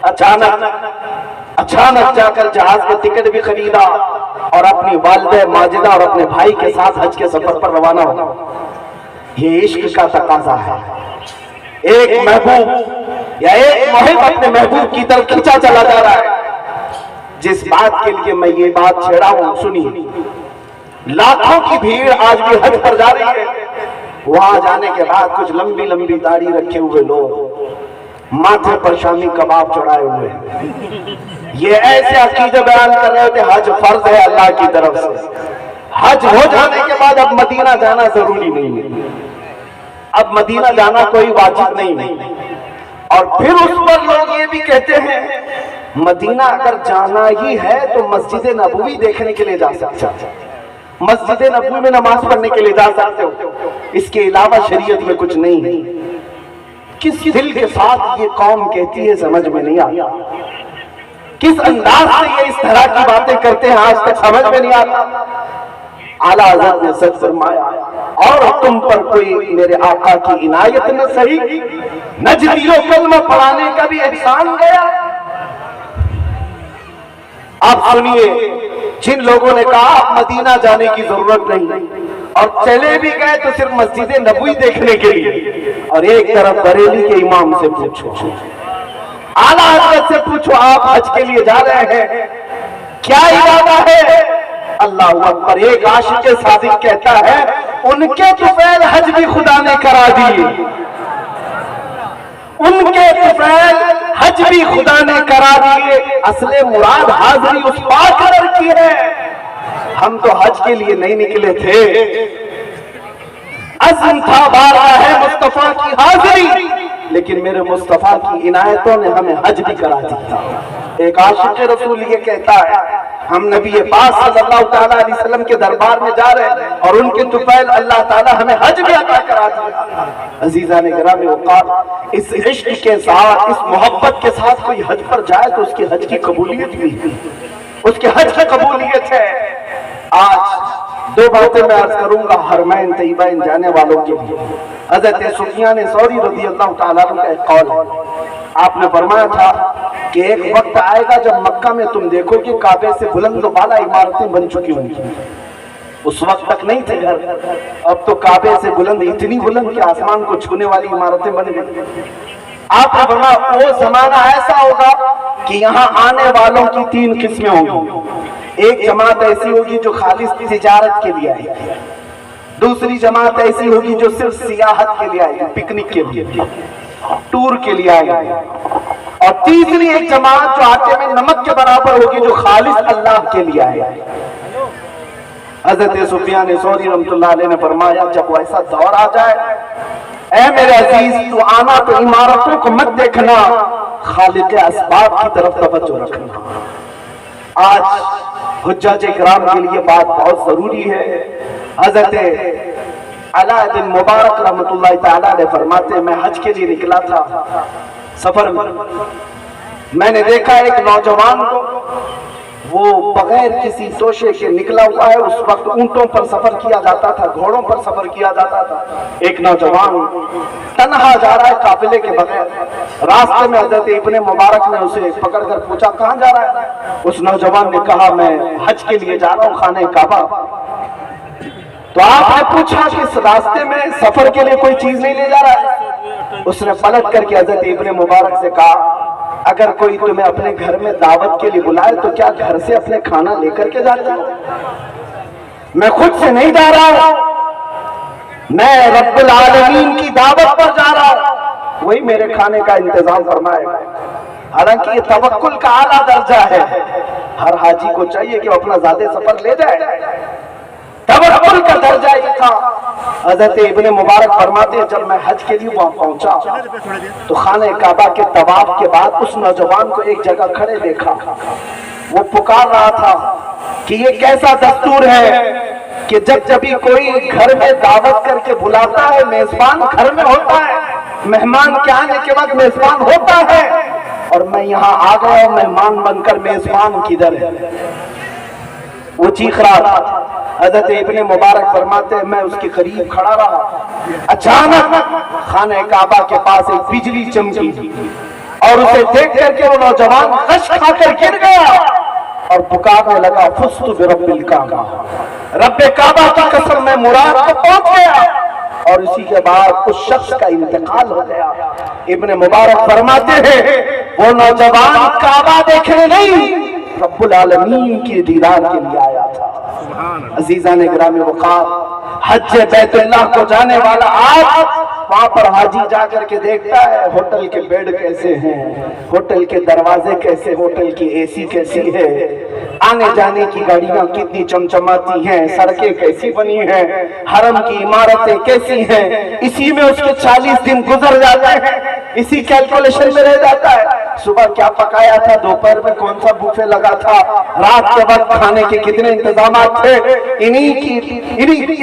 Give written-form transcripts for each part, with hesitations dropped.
اچانک جا کر جہاز کا ٹکٹ بھی خریدا اور اپنی والدہ ماجدہ اور اپنے بھائی کے ساتھ حج کے سفر پر روانہ ہو۔ یہ عشق کا تقاضا ہے، ایک محبوب یا ایک محب اپنے محبوب کی طرف کھینچا چلا جا رہا ہے۔ جس بات کے لیے میں یہ بات چھیڑا ہوں سنیے، لاکھوں کی بھیڑ آج بھی حج پر جا رہی ہے، وہاں جانے کے بعد کچھ لمبی لمبی داڑھی رکھے ہوئے لوگ ماتھے پر شامی کباب چڑھائے ہوئے ہیں، یہ ایسے عقیدے بیان کر رہے ہوتے حج فرض ہے اللہ کی طرف سے، حج ہو جانے کے بعد اب مدینہ جانا ضروری نہیں ہے، اب مدینہ جانا کوئی واجب نہیں ہے۔ اور پھر اس پر لوگ یہ بھی کہتے ہیں مدینہ اگر جانا ہی ہے تو مسجد نبوی دیکھنے کے لیے جا سکتے ہو، مسجد نبوی میں نماز پڑھنے کے لیے جا سکتے ہو، اس کے علاوہ شریعت میں کچھ نہیں ہے۔ کس دل کے ساتھ یہ قوم کہتی ہے سمجھ میں نہیں آتا، کس انداز سے یہ اس طرح کی باتیں کرتے ہیں آج تک سمجھ میں نہیں آتا۔ اعلیٰ حضرت نے سچ فرمایا اور تم پر کوئی میرے آقا کی عنایت نہ سہی، نجدی و کلمہ پڑھانے کا بھی احسان گیا۔ آپ سنیے، جن لوگوں نے کہا اب مدینہ جانے کی ضرورت نہیں اور چلے بھی گئے تو صرف مسجد نبوی دیکھنے کے لیے، اور ایک طرف بریلی کے امام سے پوچھو، اعلیٰ حضرت سے پوچھو آپ حج کے لیے جا رہے ہیں کیا ارادہ ہے؟ اللہ اکبر، ایک عاشق صادق کہتا ہے ان کے طفیل حج بھی خدا نے کرا دیے، ان کے طفیل حج بھی خدا نے کرا دیے، اصل مراد حاضری اس پاک نر کی ہے، ہم تو حج کے لیے نہیں نکلے تھے، عزم تھا بارگاہ مصطفیٰ کی حاضری، لیکن میرے مصطفیٰ کی عنایتوں نے ہمیں حج بھی کرا دیا۔ ایک عاشق رسول یہ کہتا ہے ہم نبی پاک صلی اللہ تعالیٰ علیہ وسلم کے دربار میں جا رہے ہیں اور ان کے طفیل اللہ تعالیٰ ہمیں حج بھی عطا کرا دیا۔ عزیزان گرامی اوقات، اس عشق کے ساتھ، اس محبت کے ساتھ کوئی حج پر جائے تو اس کی حج کی قبولیت بھی ہے، اس کے حج کی قبولیت ہے۔ آج دو باتیں میں عرض کروں گا حرمین طیبین جانے والوں کے لیے۔ حضرت سفیان ثوری رضی اللہ تعالیٰ عنہ کا ایک قول ہے، آپ نے فرمایا تھا کہ ایک وقت آئے گا جب مکہ میں تم دیکھو کہ کعبے سے بلند و بالا عمارتیں بن چکی ہوں گی، اس وقت تک نہیں تھے گھر، اب تو کعبے سے بلند اتنی بلند کہ آسمان کو چھونے والی عمارتیں بن گئی۔ آپ نے فرمایا وہ زمانہ ایسا ہوگا کہ یہاں آنے والوں کی تین قسمیں ہوں گی، ایک جماعت ایسی ہوگی جو خالص تجارت کے لیے آئے گی، دوسری جماعت ایسی ہوگی جو صرف سیاحت کے لیے آئے گی، پکنک کے لیے، ٹور کے لیے آئے گی، اور تیسری ایک جماعت جو آٹے میں نمک کے برابر ہوگی جو خالص اللہ کے لیے آئے گی۔ حضرت سفیان ثوری رحمۃ اللہ علیہ نے فرمایا جب وہ ایسا دور آ جائے، اے میرے عزیز تو آنا تو عمارتوں کو مت دیکھنا، خالق اسباب کی طرف توجہ رکھنا۔ آج حجاج کرام کے لیے بات بہت ضروری ہے۔ حضرت علاء بن مبارک رحمۃ اللہ تعالیٰ علیہ فرماتے ہیں میں حج کے لیے نکلا تھا، سفر میں نے دیکھا ایک نوجوان کو، وہ بغیر کسی توشے کے نکلا ہوا ہے، اس وقت اونٹوں پر سفر کیا جاتا تھا، گھوڑوں پر سفر کیا جاتا تھا، ایک نوجوان تنہا جا رہا ہے قافلے کے بغیر۔ راستے میں حضرت ابن مبارک نے اسے پکڑ کر پوچھا کہاں جا رہا ہے؟ اس نوجوان نے کہا میں حج کے لیے جا رہا ہوں خانہ کعبہ۔ تو آپ نے پوچھا کہ اس راستے میں سفر کے لیے کوئی چیز نہیں لے جا رہا ہے؟ اس نے پلٹ کر کے حضرت ابن مبارک سے کہا اگر کوئی تمہیں اپنے گھر میں دعوت کے لیے بلائے تو کیا گھر سے اپنے کھانا لے کر کے جاتا ہوں؟ میں خود سے نہیں جا رہا ہوں، میں رب العالمین کی دعوت پر جا رہا ہوں، وہی میرے کھانے کا انتظام فرمائے گا۔ حالانکہ یہ توکل کا اعلیٰ درجہ ہے، ہر حاجی کو چاہیے کہ وہ اپنا زیادہ سفر لے جائے، توکل کا درجہ یہ تھا۔ حضرت ابن مبارک فرماتے ہیں جب میں حج کے لیے وہاں پہنچا تو خانہ کعبہ کے طواف کے بعد اس نوجوان کو ایک جگہ کھڑے دیکھا، وہ پکار رہا تھا کہ یہ کیسا دستور ہے کہ جب بھی کوئی گھر میں دعوت کر کے بلاتا ہے، میزبان گھر میں ہوتا ہے، مہمان کے آنے کے بعد میزبان ہوتا ہے، اور میں یہاں آ گیا ہوں مہمان بن کر، میزبان کدھر ہے؟ وہ چیخ رہا تھا۔ حضرت ابن مبارک فرماتے ہیں میں اس کے قریب کھڑا رہا، اچانک خانہ کعبہ کے پاس ایک بجلی چمکی اور اسے دیکھ کر کے وہ نوجوان غش کھا کر گر گیا اور پکارنے لگا فزت برب الکعبہ، رب کعبہ کی قسم میں مراد کو پہنچ گیا۔ اور اسی کے بعد اس شخص کا انتقال ہو گیا۔ ابن مبارک فرماتے ہیں وہ نوجوان کعبہ دیکھنے نہیں رب العالمین کی دیدار کے لیے آیا تھا۔ عزیزان گرامی وقار، حج بیت اللہ کو جانے والا آج وہاں پر حاجی جا کر کے دیکھتا ہے ہوٹل کے بیڈ کیسے ہیں، ہوٹل کے دروازے کیسے، ہوٹل کی اے سی کیسی ہے، آنے جانے کی گاڑیاں کتنی چمچماتی ہیں، سڑکیں کیسی بنی ہیں، حرم کی عمارتیں کیسی ہیں، اسی میں اس کے 40 دن گزر جاتے ہیں، اسی کیلکولیشن میں رہ جاتا ہے۔ صبح کیا پکایا تھا، دوپہر میں کون سا بوفے لگا تھا، رات کے وقت کھانے کے کتنے انتظامات تھے،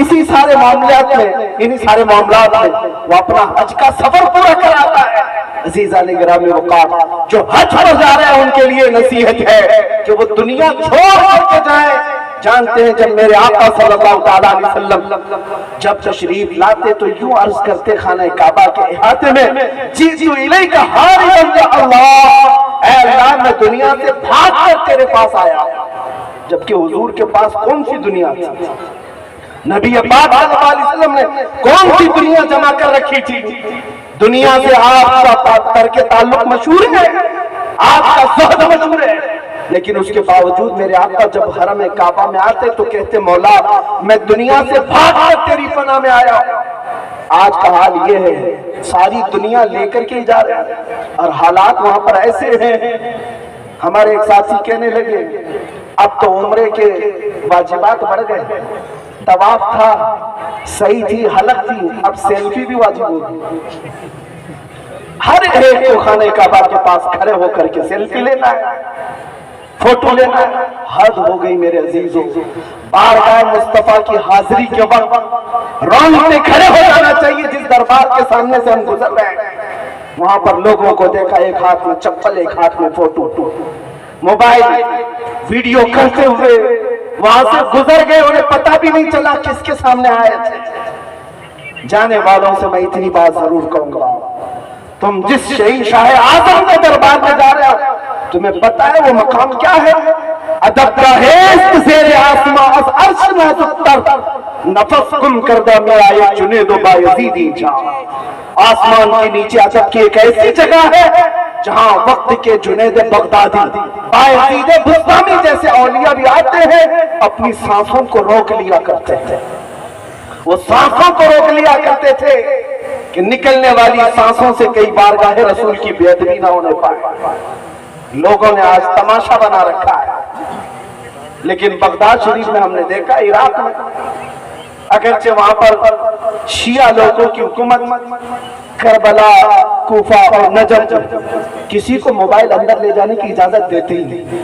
اسی سارے معاملات میں وہ اپنا حج کا سفر پورا کراتا ہے۔ عزیزان گرامی وقار، جو حج پر جا رہے ہیں ان کے لیے نصیحت ہے کہ وہ دنیا چھوڑ کر کے جائیں۔ جانتے ہیں جب میرے آقا صلی اللہ علیہ وسلم جب تشریف لاتے تو یوں عرض کرتے خانہ کعبہ کے احاطے میں، جیت الیک حاربا یا اللہ، اے اللہ میں دنیا سے بھاگ کر تیرے پاس آیا۔ جبکہ حضور کے پاس کون سی دنیا تھی؟ نبی پاک صلی اللہ علیہ وسلم نے کون سی دنیا جمع کر رکھی تھی؟ دنیا سے آپ کا ترک تعلق مشہور ہے، آپ کا زہد مشہور ہے، لیکن اس کے باوجود میرے آقا جب حرم کعبہ میں آتے تو کہتے مولا میں دنیا سے بھاگ کر تیری پناہ میں آیا۔ آج کا حال یہ ہے ساری دنیا لے کر کے جا رہے ہیں اور حالات وہاں پر ایسے ہیں۔ ہمارے ایک ساتھی کہنے لگے اب تو عمرے کے واجبات بڑھ گئے، طواف تھا، صحیح تھی، حلق تھی، اب سیلفی بھی واجب ہوگی۔ ہر ایک کو خانہ کعبہ کے پاس کھڑے ہو کر کے سیلفی لینا ہے، فوٹو لینا ہے۔ حد ہو گئی میرے عزیزوں، بارگاہ مصطفیٰ کی حاضری کے وقت رونقیں کھڑے ہو جانا چاہیے۔ جس دربار کے سامنے سے ہم گزر رہے ہیں وہاں پر لوگوں کو دیکھا ایک ہاتھ میں چپل ایک ہاتھ میں فوٹو، موبائل ویڈیو کرتے ہوئے وہاں سے گزر گئے، انہیں پتہ بھی نہیں چلا کس کے سامنے آئے تھے۔ جانے والوں سے میں اتنی بات ضرور کہوں گا، تم جس شہید شاہ اعظم کے دربار میں جا رہے ہو تمہیں پتہ ہے وہ مقام کیا ہے؟ ادب کا ہے زیر آسماں از عرش نازکتر، نفس گم کردہ میں آئے جنید و بایزیدی جا۔ آسمان کے نیچے ادب کی ایک ایسی جگہ ہے جہاں وقت کے جنید بغدادی، بایزید بستامی جیسے اولیاء بھی آتے ہیں، اپنی سانسوں کو روک لیا کرتے تھے۔ وہ سانسوں کو روک لیا کرتے تھے کہ نکلنے والی سانسوں سے کئی بارگاہ رسول کی بے ادبی نہ ہونے پائے۔ لوگوں نے آج تماشا بنا رکھا ہے، لیکن بغداد شریف میں ہم نے دیکھا، عراق میں اگرچہ وہاں پر شیعہ لوگوں کی حکومت، کربلا، کوفہ اور نجف کسی کو موبائل اندر لے جانے کی اجازت دیتے ہی نہیں۔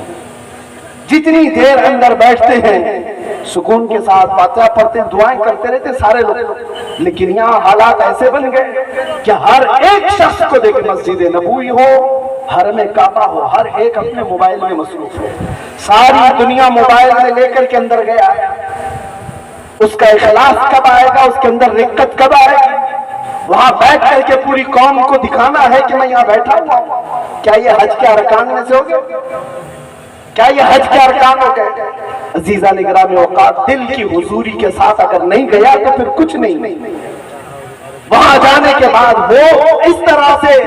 جتنی دیر اندر بیٹھتے ہیں سکون کے ساتھ فاتحہ پڑھتے ہیں، دعائیں کرتے رہتے سارے لوگ، لیکن یہاں حالات ایسے بن گئے کہ ہر ایک شخص کو دیکھ مسجد نبوی ہو، حرم کعبہ ہو، ہر ایک اپنے موبائل میں مصروف ہے۔ ساری دنیا موبائل میں لے کر کے اندر گیا ہے۔ اس کا اخلاص کب آئے گا، اس کے اندر رقت کب آئے گی؟ وہاں بیٹھ کر کے پوری قوم کو دکھانا ہے کہ میں یہاں بیٹھا ہوں۔ کیا یہ حج کے ارکان میں سے ہو گئے؟ کیا یہ حج کے ارکان ہو گئے؟ عزیزان گرامی اوقات، دل کی حضوری کے ساتھ اگر نہیں گیا تو پھر کچھ نہیں۔ وہاں جانے کے بعد وہ اس طرح سے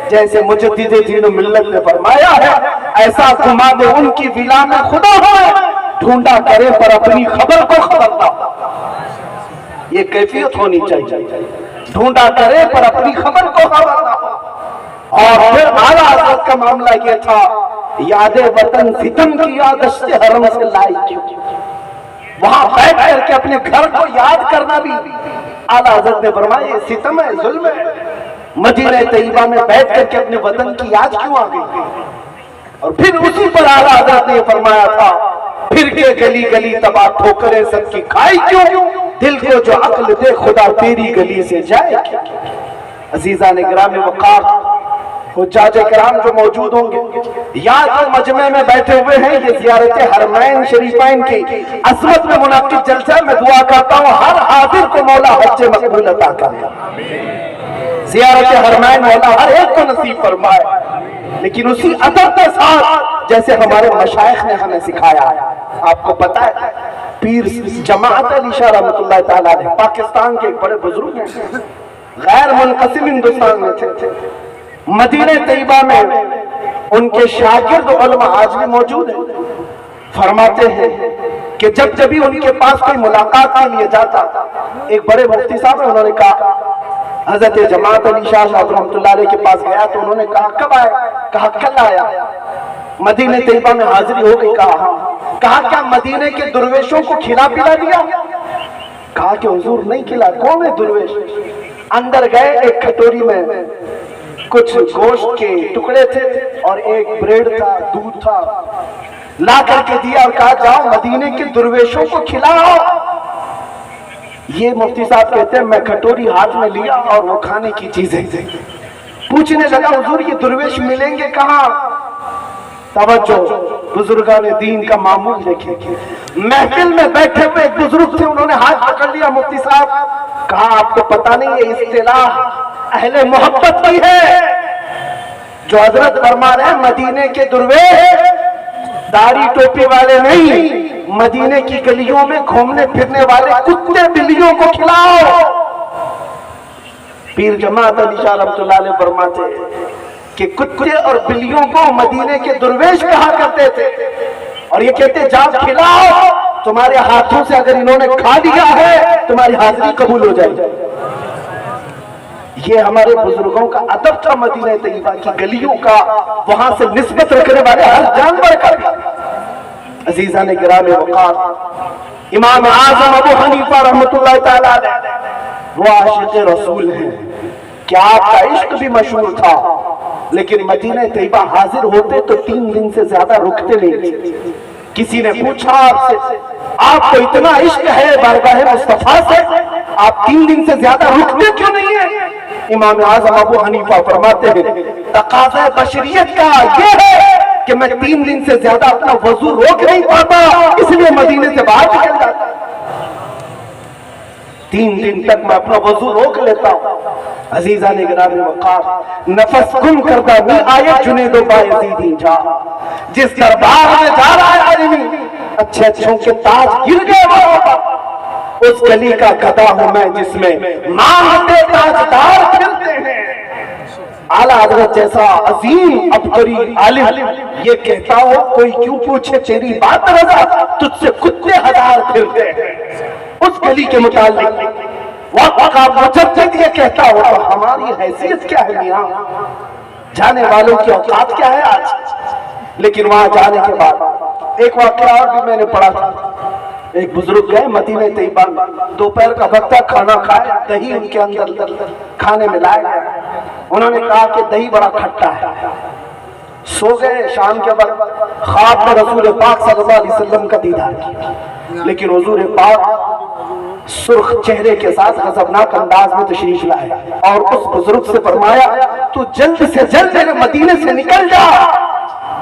جیسے مجدد دین و ملت نے فرمایا ہے، ایسا گھما دے ان کی ولا میں خدا ہوئے، ڈھونڈا کرے پر اپنی خبر کو خبر نہ ہو۔ یہ کیفیت ہونی چاہیے، ڈھونڈا کرے پر اپنی خبر کو خبر نہ ہو۔ اور پھر اعلیٰ حضرت کا معاملہ یہ تھا، یاد وطن ستم کی یادشت حرم سے لائی کیوں؟ وہاں بیٹھ کر کے اپنے گھر کو یاد کرنا بھی اعلیٰ حضرت نے فرمایا یہ ستم ہے، ظلم ہے۔ مدینہ طیبہ میں بیٹھ کر کے اپنے وطن کی یاد کیوں آ گئی؟ اور پھر اسی پر اعلیٰ حضرت نے یہ فرمایا تھا، پھر کے گلی گلی تباہ ٹھوکریں سب کی کھائی کیوں؟ دل کو جو عقل دے خدا تیری گلی سے جائے کیوں؟ عزیزان گرامی وقار، حجاج کرام جو موجود ہوں گے یا جو مجمع میں بیٹھے ہوئے ہیں، یہ زیارت حرمین شریفین کی عظمت میں منعقد جلسہ، میں دعا کرتا ہوں ہر حاضر کو مولا حج مقبول عطا کرے، زیارت حرمین مولا ہر ایک کو نصیب فرمائے۔ لیکن اسی ادب کے ساتھ جیسے ہمارے مشائخ نے ہمیں سکھایا ہے. آپ کو پتا ہے پیر جماعت علی شاہ رحمۃ اللہ تعالیٰ علیہ پاکستان کے ایک بڑے بزرگ ہیں, غیر منقسم ہندوستان میں تھے. مدینہ طیبہ میں ان کے شاگرد علماء آج بھی موجود ہیں. فرماتے ہیں کہ جب بھی ان کے پاس کوئی ملاقات کے لیے جاتا, ایک بڑے مفتی صاحب انہوں نے کہا حضرت جماعت علی شاہ صاحب رحمۃ اللہ علیہ کے پاس گیا تو انہوں نے کہا کب آئے؟ کہا کل آیا. مدینہ طیبہ میں حاضری ہو گئی. کہا ہاں. کہا کیا مدینہ کے درویشوں کو کھلا پلا دیا؟ کہا کہ حضور نہیں کھلا. کون ہے درویش؟ اندر گئے, ایک کھٹوری میں کچھ گوشت کے ٹکڑے تھے اور ایک بریڈ تھا, دودھ تھا, لا کر کے دیا اور کہا جاؤ مدینے کے درویشوں کو کھلاؤ. یہ مفتی صاحب کہتے ہیں میں کھٹوری ہاتھ میں لیا اور وہ کھانے کی چیزیں پوچھنے لگا حضور یہ درویش ملیں گے کہاں؟ توجہ, بزرگان دین کا معمول دیکھیں. محفل میں بیٹھے ہوئے ایک بزرگ تھے, انہوں نے ہاتھ پکڑ لیا مفتی صاحب. کہا آپ کو پتا نہیں یہ اصطلاح اہل محبت کی ہے جو حضرت فرما رہے ہیں مدینے کے درویش داڑھی ٹوپی والے نہیں, مدینے کی گلیوں میں گھومنے پھرنے والے کتے بلیوں کو کھلاؤ. پیر جماعت علی شاہ رحمۃ اللہ علیہ فرماتے کہ کتے اور بلیوں کو مدینے کے درویش کہا کرتے تھے اور یہ کہتے جاؤ کھلاؤ, تمہارے ہاتھوں سے اگر انہوں نے کھا دیا ہے تمہاری حاضری قبول ہو جائے. یہ ہمارے بزرگوں کا ادب تھا مدینہ طیبہ کی گلیوں کا, وہاں سے نسبت رکھنے والے ہر جانور کا. عزیزان گرامی وقار, امام اعظم ابو حنیفہ رحمۃ اللہ تعالیٰ علیہ وہ عاشق رسول ہیں کہ آپ کا عشق بھی مشہور تھا, لیکن مدینہ طیبہ حاضر ہوتے تو 3 دن سے زیادہ رکتے نہیں تھے. کسی نے پوچھا آپ سے آپ کو اتنا عشق ہے بارگاہ مصطفیٰ سے, آپ 3 دن سے زیادہ رکتے کیوں نہیں ہیں؟ امام اعظم ابو حنیفہ فرماتے ہیں تقاضا بشریت کا یہ ہے کہ میں 3 دن سے زیادہ اپنا وضو روک نہیں پاتا, اس لیے مدینے سے باہر نکل جاتا. 3 دن تک میں اپنا وضو روک لیتا ہوں. عزیزان گرامی وقار, نفس گم کردہ میں آئے جنید و بایزیدی جا, جس دربار میں جا رہا ہے آدمی اچھے اچھوں کے تاج گر گئے وہاں پر, اس گلی کا گدھا ہوں میں جس میں مانگتے تاجدار پھرتے ہیں. اعلیٰ حضرت جیسا عظیم عبقری عالم یہ کہتا ہو کوئی کیوں پوچھے تیری بات رضا, تجھ سے کتے ہزار پھرتے ہیں. اس گلی کے متعلق وقت کا مجدد یہ کہتا ہو تو ہماری حیثیت کیا ہے میاں, جانے والوں کی اوقات کیا ہے آج. لیکن وہاں جانے کے بعد ایک واقعہ اور بھی میں نے پڑھا تھا. ایک بزرگ گئے مدینہ طیبہ, دوپہر کا وقت کھانا کھائے, دہی ان کے اندر کھانے میں لائے گئے. انہوں نے کہا کہ دہی بڑا کھٹا ہے. سو گئے. شام کے وقت خواب میں رسول پاک صلی اللہ علیہ وسلم کا دیدار کیا, لیکن حضور پاک سرخ چہرے کے ساتھ غضبناک انداز میں تشریف لائے اور اس بزرگ سے فرمایا تو جلد سے جلد میرے مدینے سے نکل جا,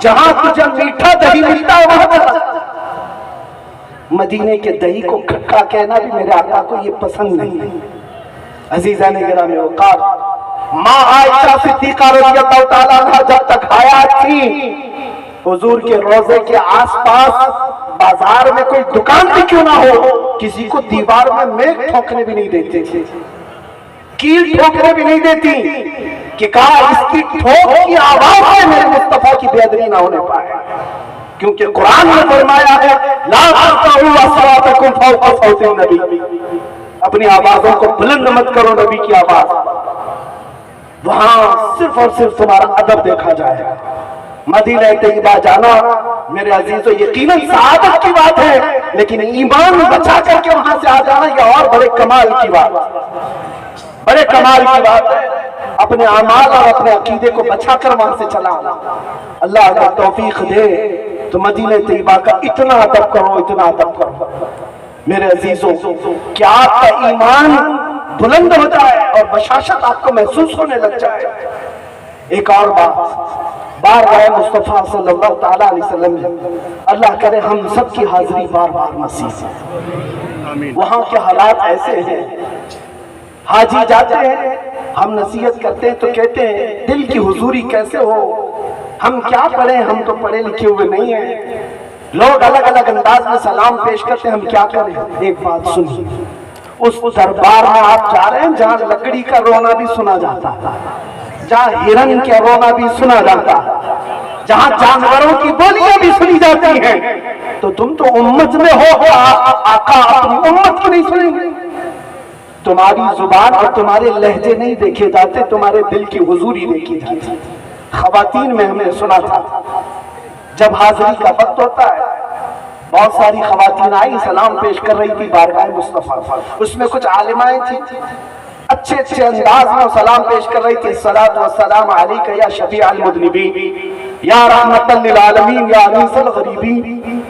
جہاں تجھے میٹھا دہی ملتا ہے وہاں پر. مدینے کے دہی کو کھٹا کہنا بھی میرے آقا کو یہ پسند نہیں ہے. عزیزان گرامی وقار, ماں عائشہ صدیقہ رضی اللہ تعالیٰ عنہ جب تک حیات تھی حضور کے روضے کے آس پاس بازار میں کوئی دکان بھی کیوں نہ ہو کسی کو دیوار میں میخ ٹھوکنے بھی نہیں دیتے تھے, کیل ٹھوکنے بھی نہیں دیتی کہ کہا اس کی ٹھوک کی آواز سے میرے مصطفیٰ کی بے ادبی نہ ہونے پائے, کیونکہ قرآن میں فرمایا ہے لا ترفعوا اصواتکم فوق صوت النبی, اپنی آوازوں کو بلند مت کرو نبی کی آواز. وہاں صرف اور صرف تمہارا ادب دیکھا جائے گا. مدینہ طیبہ جانا میرے عزیزو یقیناً سعادت کی بات ہے, لیکن ایمان بچا کر کے وہاں سے آ جانا یہ اور بڑے کمال کی بات, بڑے کمال کی بات ہے. اپنے اعمال اور اپنے عقیدے کو بچا کر وہاں سے چلا آنا. اللہ اگر توفیق دے تو مدینہ طیبہ کا اتنا ادب کرو, اتنا ادب کرو میرے عزیزو کہ آپ کا ایمان بلند ہو جائے اور بشاشت آپ کو محسوس ہونے لگ جائے. ایک اور بات, بارگاہ مصطفیٰ صلی اللہ تعالیٰ علیہ وسلم, اللہ کرے ہم سب کی حاضری بار بار نصیب ہے. وہاں کے حالات ایسے ہیں, حاجی جاتے ہیں, ہم نصیحت کرتے ہیں تو کہتے ہیں دل کی حضوری کیسے ہو, ہم کیا پڑھیں، ہم تو پڑھے لکھے ہوئے نہیں ہیں، لوگ الگ الگ انداز میں سلام پیش کرتے ہیں، ہم کیا کریں؟ ایک بات سنیے، اس دربار میں آپ جا رہے ہیں جہاں لکڑی کا رونا بھی سنا جاتا ہے، جہاں ہرن کا رونا بھی سنا جاتا ہے، جہاں جانوروں کی بولیاں بھی سنی جاتی ہیں، تو تم تو امت میں ہو، آقا اپنی امت کی نہیں سنیں گے؟ تمہاری زبان اور تمہارے لہجے نہیں دیکھے جاتے، تمہارے دل کی حضوری دیکھی جاتی۔ خواتین میں ہمیں سنا تھا جب حاضری کا وقت ہوتا ہے، بہت ساری خواتین آئی سلام پیش کر رہی تھی بارگاہ مصطفیٰ، اس میں کچھ عالمائیں تھیں، اچھے اچھے انداز میں سلام پیش کر رہی تھی، الصلاۃ والسلام علیک یا شفیع المذنبین یا رحمت للعالمین یا انیس الغریبین،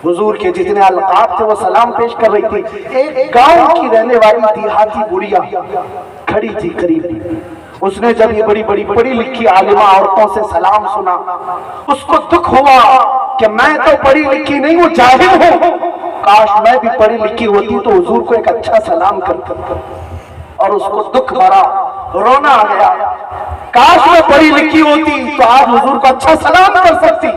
حضور کے جتنے القاب تھے وہ سلام پیش کر رہی تھی۔ ایک گاؤں کی رہنے والی دیہاتی بڑھیا کھڑی تھی قریب، اس نے جب یہ بڑی بڑی پڑھی لکھی عالمہ عورتوں سے سلام سنا، اس کو دکھ ہوا کہ میں تو پڑھی لکھی نہیں ہوں، جاہل ہوں، کاش میں بھی پڑھی لکھی ہوتی تو حضور کو ایک اچھا سلام کرتا، اور اس کو دکھ بھرا رونا آ گیا، کاش میں پڑھی لکھی ہوتی تو آج حضور کو اچھا سلام کر سکتی،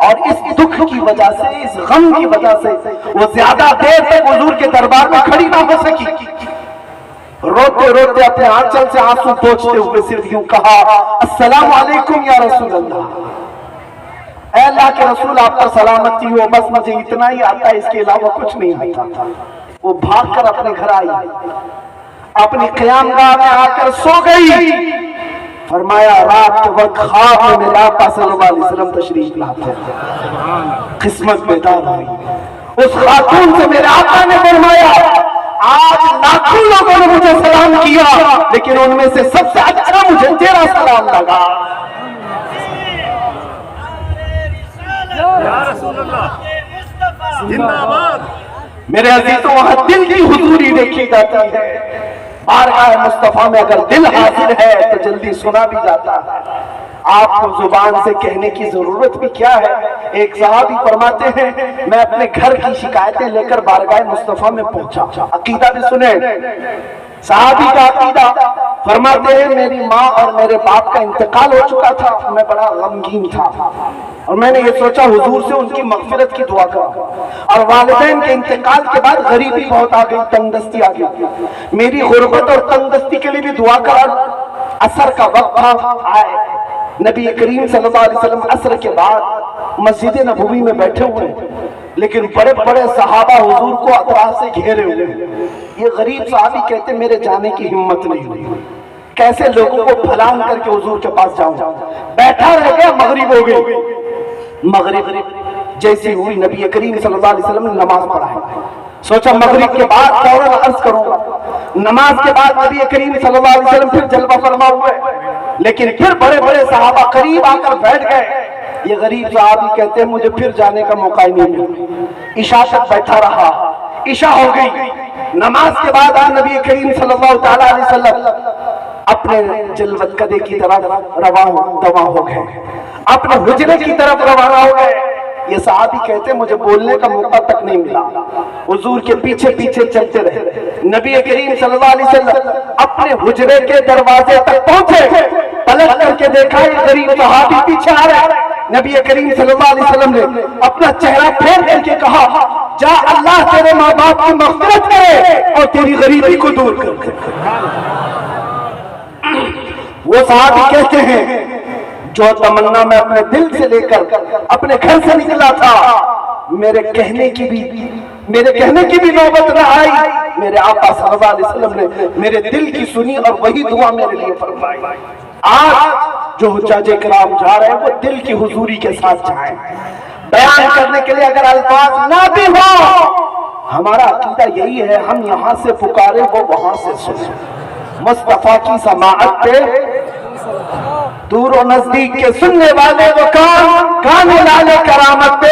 اور اس دکھ کی وجہ سے، اس غم کی وجہ سے وہ زیادہ دیر تک حضور کے دربار میں کھڑی نہ ہو سکی، روتے روتے اپنے آنچل سے آنسو پوچھتے ہوئے صرف یوں کہا، السلام علیکم یا رسول اللہ، اے اللہ کے رسول آپ پر سلامتی ہو، بس مجھے اتنا ہی آتا ہے، اس کے علاوہ کچھ نہیں آتا۔ وہ بھاگ کر اپنے گھر آئی، اپنی قیام گاہ میں آ کر سو گئی، فرمایا رات کے وقت خواب میں میرے آقا صلی اللہ علیہ وسلم تشریف لاتے ہیں، قسمت بیدار ہوئی، اس خاتون سے میرے آقا نے فرمایا آج لاکھوں لوگوں نے مجھے سلام کیا لیکن ان میں سے سب سے اچھا مجھے تیرا سلام لگا۔ میرے عزیزوں وہاں دل کی حضوری دیکھی جاتی ہے، بارگاہ مصطفیٰ میں اگر دل حاضر ہے تو جلدی سنا بھی جاتا ہے، آپ کو زبان سے کہنے کی ضرورت بھی کیا ہے۔ ایک صحابی فرماتے ہیں میں اپنے گھر کی شکایتیں لے کر بارگاہ مصطفیٰ میں پہنچا، عقیدہ بھی سنیں، صحابی کا عقیدہ فرماتے ہیں میری ماں اور میرے باپ کا انتقال ہو چکا تھا، میں بڑا غمگین تھا اور میں نے یہ سوچا حضور سے ان کی مغفرت کی دعا کروں، اور والدین کے انتقال کے بعد غریبی بہت آ گئی، تنگ دستی آ گئی، میری غربت اور تنگ دستی کے لیے بھی دعا کرا۔ عصر کا وقت تھا، آئے نبی کریم صلی اللہ علیہ وسلم عصر کے بعد مسجد نبوی میں بیٹھے ہوئے، لیکن بڑے بڑے صحابہ حضور کو اطراف سے گھیرے ہوئے، یہ غریب صحابی کہتے میرے جانے کی ہمت نہیں ہوئی، کیسے لوگوں کو پھلان کر کے حضور کے پاس جاؤں، بیٹھا رہ گیا، مغرب ہو گئی، مغرب جیسی ہوئی نبی کریم صلی اللہ علیہ وسلم نے نماز پڑھائی، سوچا مغرب کے بعد فوراً عرض کروں گا، نماز کے بعد نبی کریم صلی اللہ علیہ وسلم پھر جلوہ فرما ہوئے، لیکن پھر بڑے بڑے صحابہ قریب آ کر بیٹھ گئے، یہ غریب صحابی کہتے ہیں مجھے پھر جانے کا موقع ہی نہیں ملا، عشاء تک بیٹھا رہا، عشاء ہو گئی، نماز کے بعد نبی کریم صلی اللہ علیہ وسلم اپنے جلوت قدے کی طرف رواں ہو گئے، اپنے حجرے کی طرف روانہ ہو گئے، یہ صحابی کہتے مجھے بولنے کا موقع تک نہیں ملا، حضور کے پیچھے پیچھے چلتے رہے، نبی کریم صلی اللہ علیہ وسلم اپنے حجرے کے دروازے تک پہنچے، پلٹ کر کے دیکھا یہ غریب صحابی پیچھے آ رہا ہے، نبی کریم صلی اللہ علیہ وسلم نے اپنا چہرہ پھیر کر کے کہا جا اللہ تیرے ماں باپ کی مغفرت کرے اور تیری غریبی کو دور کر۔ وہ صحابی کہتے ہیں جو تمنا میں اپنے دل سے لے کر اپنے گھر سے نکلا تھا، میرے کہنے کی بھی نوبت نہ آئی، میرے آقا صلی اللہ علیہ وسلم نے میرے دل کی سنی اور وہی دعا میرے لیے فرمائی۔ آج جو حجاج کرام جا رہے ہیں وہ دل کی حضوری کے ساتھ جائیں، بیان کرنے کے لیے اگر الفاظ نہ بھی ہو، ہمارا عقیدہ یہی ہے ہم یہاں سے پکارے وہ وہاں سے سنیں، مصطفیٰ کی سماعت پہ دور و نزدیک کے سننے والے وہ کان لالے کرامت پہ